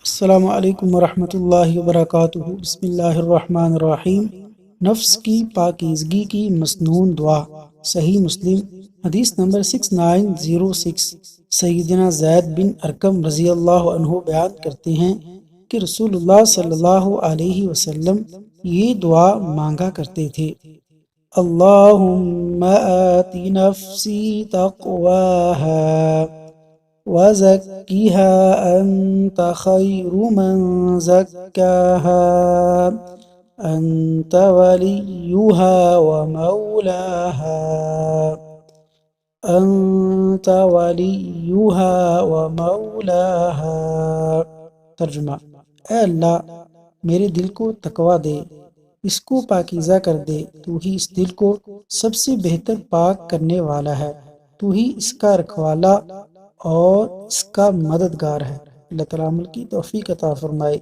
السلام علیکم ورحمۃ اللہ وبرکاتہ۔ بسم اللہ الرحمن الرحیم۔ نفس کی پاکیزگی کی مسنون دعا۔ صحیح مسلم حدیث نمبر 6906۔ سیدنا زید بن ارقم رضی اللہ عنہ بیان کرتے ہیں کہ رسول اللہ صلی اللہ علیہ وسلم یہ دعا مانگا کرتے تھے: اللہم آت نفسی تقواہا وزکها انت خیر من زکاها انت ولیها ومولاها ترجمہ: اے اللہ، میرے دل کو تقوی دے، اس کو پاکیزہ کر دے، تو ہی اس دل کو سب سے بہتر پاک کرنے والا ہے، تو ہی اس کا رکھوالا اور اس کا مددگار ہے۔ اللہ تعالیٰ عمل کی توفیق عطا فرمائے۔